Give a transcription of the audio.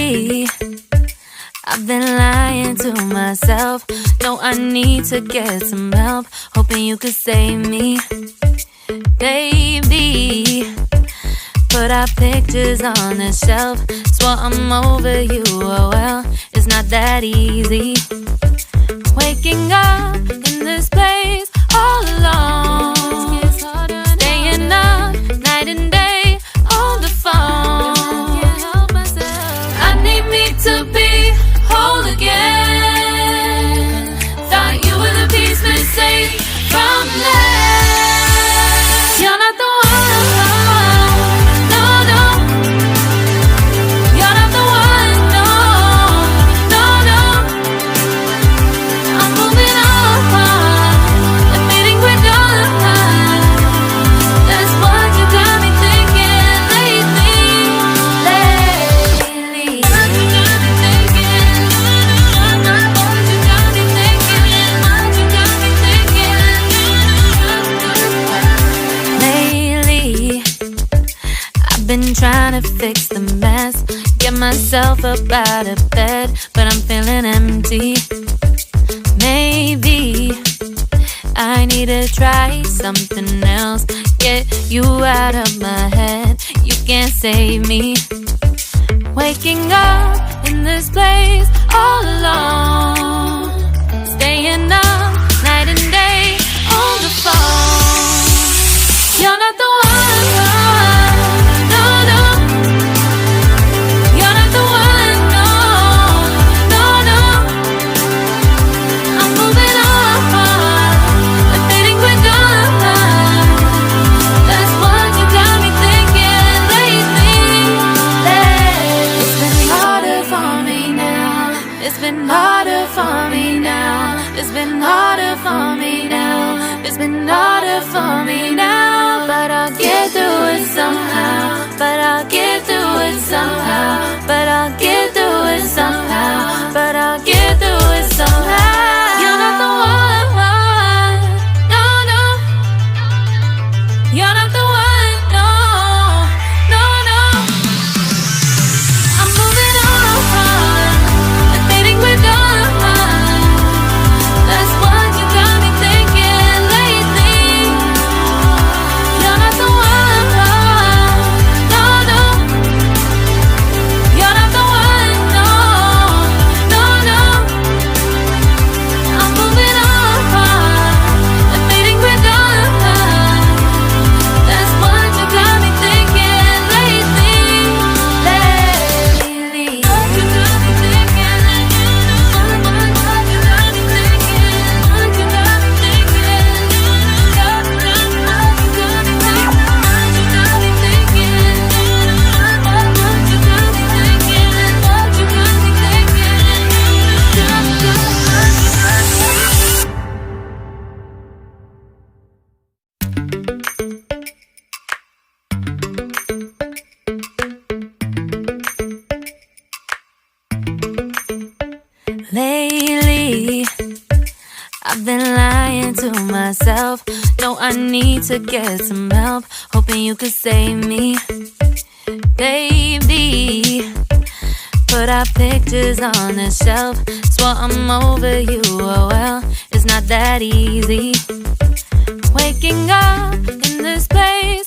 Lately, I've been lying to myself. No, I need to get some help. Hoping you could save me, baby. Put our pictures on the shelf. Swore I'm over you, oh well, it's not that easy. Waking up in this place all alone, staying up night and day on the phone. I need me to be whole again. Thought you were the piece missing from that. You're not the one. Been trying to fix the mess, get myself up out of bed, but I'm feeling empty. Maybe I need to try something else. Get you out of my head, you can't save me. Waking up in this place all alone, staying up night and day on the phone. You're not the one. It's been harder for me now. It's been harder for me now. It's been harder for me now. But I'll get through it somehow. But I'll get through it somehow. But I'll get through it somehow. But I'll get through it somehow. You're not the one. No, no. You're not the one. No, no, no. I'm moving on. Lately, I've been lying to myself. No, I need to get some help. Hoping you could save me, baby. Put our pictures on the shelf. Swore I'm over you, oh well, it's not that easy. Waking up in this place